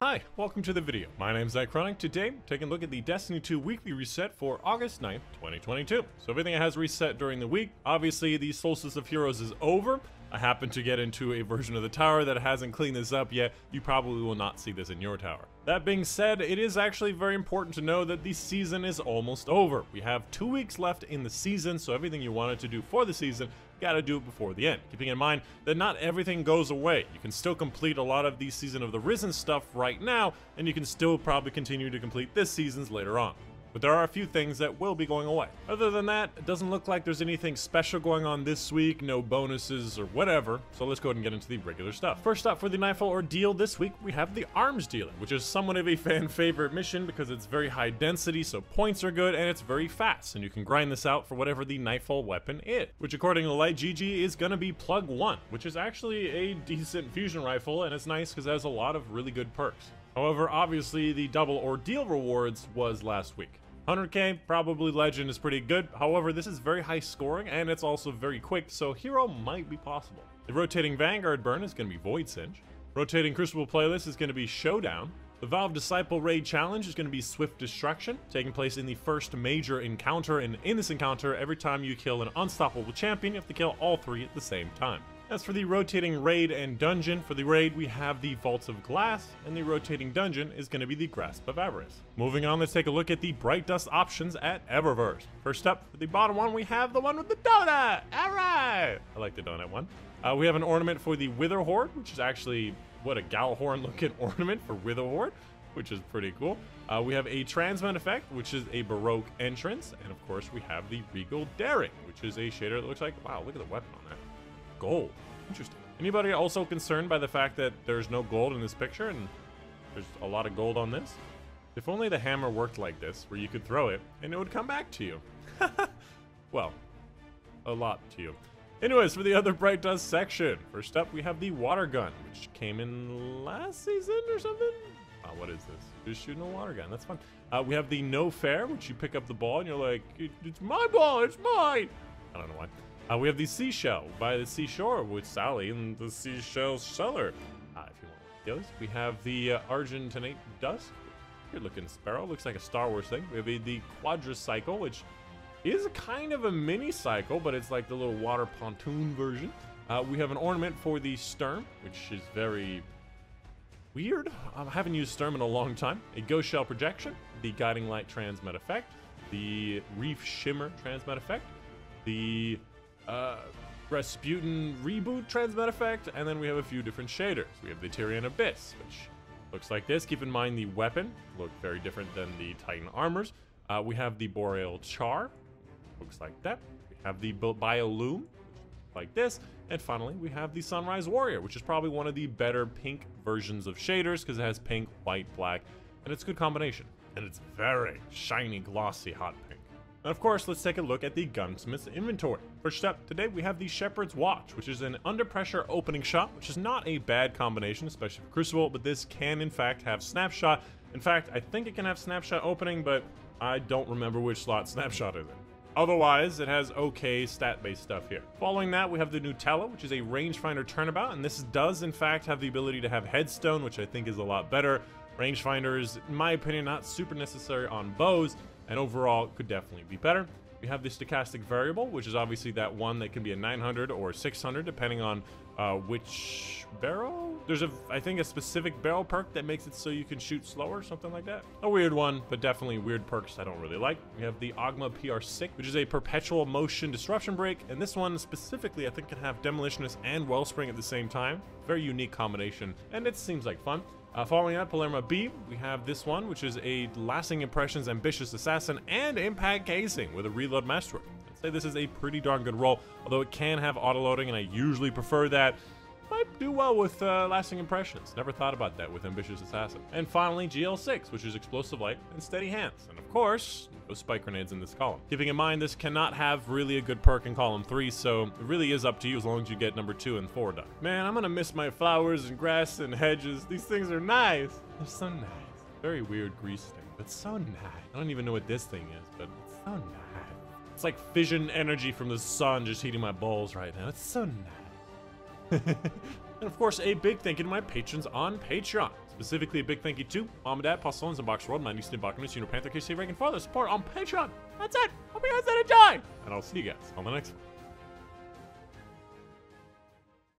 Hi, welcome to the video. My name is Dychronic. Today, taking a look at the Destiny 2 weekly reset for August 9th, 2022. So everything has reset during the week. Obviously, the Solstice of Heroes is over. I happen to get into a version of the tower that hasn't cleaned this up yet. You probably will not see this in your tower. That being said, it is actually very important to know that the season is almost over. We have 2 weeks left in the season, so everything you wanted to do for the season, gotta do it before the end. Keeping in mind that not everything goes away. You can still complete a lot of the Season of the Risen stuff right now, and you can still probably continue to complete this season's later on. But there are a few things that will be going away. Other than that, it doesn't look like there's anything special going on this week, no bonuses or whatever, so let's go ahead and get into the regular stuff. First up, for the Nightfall Ordeal this week, we have the Arms Dealer, which is somewhat of a fan favorite mission because it's very high density, so points are good, and it's very fast, and you can grind this out for whatever the Nightfall weapon is, which according to Light GG is gonna be Plug 1, which is actually a decent fusion rifle, and it's nice because it has a lot of really good perks. However, obviously the double Ordeal rewards was last week. 100k, probably Legend is pretty good. However, this is very high scoring and it's also very quick, so Hero might be possible. The rotating Vanguard burn is going to be Void Singe. Rotating Crucible playlist is going to be Showdown. The Valve Disciple Raid Challenge is going to be Swift Destruction, taking place in the first major encounter, and in this encounter, every time you kill an unstoppable champion, you have to kill all 3 at the same time. As for the rotating raid and dungeon, for the raid we have the Vaults of Glass, and the rotating dungeon is going to be the Grasp of Avarice. Moving on, let's take a look at the Bright Dust options at Eververse. First up, for the bottom one, we have the one with the donut! Alright! I like the donut one. We have an ornament for the Wither Horde, which is actually, what, a Gallhorn looking ornament for Wither Horde, which is pretty cool. We have a Transmit effect, which is a Baroque entrance, and of course we have the Regal Daring, which is a shader that looks like, wow, look at the weapon on that. Gold. Interesting. Anybody also concerned by the fact that there's no gold in this picture and there's a lot of gold on this? If only the hammer worked like this, where you could throw it and it would come back to you. Well, a lot to you. Anyways, for the other Bright Dust section, first up we have the Water Gun, which came in last season or something? What is this? Just shooting a water gun. That's fun. We have the No Fair, which you pick up the ball and you're like, it's my ball, it's mine. I don't know why. We have the Seashell by the Seashore with Sally and the Seashell Seller. If you want those, we have the Argentinate Dusk. Good looking sparrow. Looks like a Star Wars thing. We have the Quadricycle, which is kind of a mini cycle, but it's like the little water pontoon version. We have an ornament for the Sturm, which is very weird. I haven't used Sturm in a long time. A Ghost Shell Projection, the Guiding Light Transmit effect, the Reef Shimmer Transmit effect, the Rasputin Reboot Transmit effect, and then we have a few different shaders. We have the Tyrian Abyss, which looks like this. Keep in mind the weapon looked very different than the Titan armors. We have the Boreal Char, looks like that. We have the Biolume, like this, and finally we have the Sunrise Warrior, which is probably one of the better pink versions of shaders because it has pink, white, black, and it's a good combination. And it's very shiny, glossy, hot pink. And of course, let's take a look at the Gunsmith Inventory. First up, today we have the Shepherd's Watch, which is an under pressure opening shot, which is not a bad combination, especially for Crucible, but this can in fact have Snapshot. In fact, I think it can have Snapshot opening, but I don't remember which slot Snapshot is in. Otherwise, it has okay stat-based stuff here. Following that, we have the Nutella, which is a rangefinder turnabout, and this does in fact have the ability to have Headstone, which I think is a lot better. Rangefinder is, in my opinion, not super necessary on bows, and overall could definitely be better. We have the Stochastic Variable, which is obviously that one that can be a 900 or 600 depending on which barrel. There's I think a specific barrel perk that makes it so you can shoot slower, something like that. A weird one, but definitely weird perks I don't really like. We have the Ogma PR6, which is a perpetual motion disruption break, and this one specifically I think can have Demolitionist and Wellspring at the same time. Very unique combination, and it seems like fun. Following up, Palindrome B, we have this one, which is a Lasting Impressions Ambitious Assassin and Impact Casing with a Reload Mastery. I'd say this is a pretty darn good roll, although it can have autoloading, and I usually prefer that. Might do well with Lasting Impressions. Never thought about that with Ambitious Assassin. And finally, GL6, which is Explosive Light and Steady Hands. And of course, no spike grenades in this column. Keeping in mind, this cannot have really a good perk in column 3, so it really is up to you as long as you get number 2 and 4 done. Man, I'm gonna miss my flowers and grass and hedges. These things are nice. They're so nice. Very weird grease thing, but so nice. I don't even know what this thing is, but it's so nice. It's like fission energy from the sun just heating my balls right now. It's so nice. And of course, a big thank you to my patrons on Patreon. Specifically, a big thank you to Mom and Dad, Postons, and Box World, my niece, Bakman, Junior Panther, KC, Reagan, for their support on Patreon. That's it. Hope you guys did enjoy. And I'll see you guys on the next one.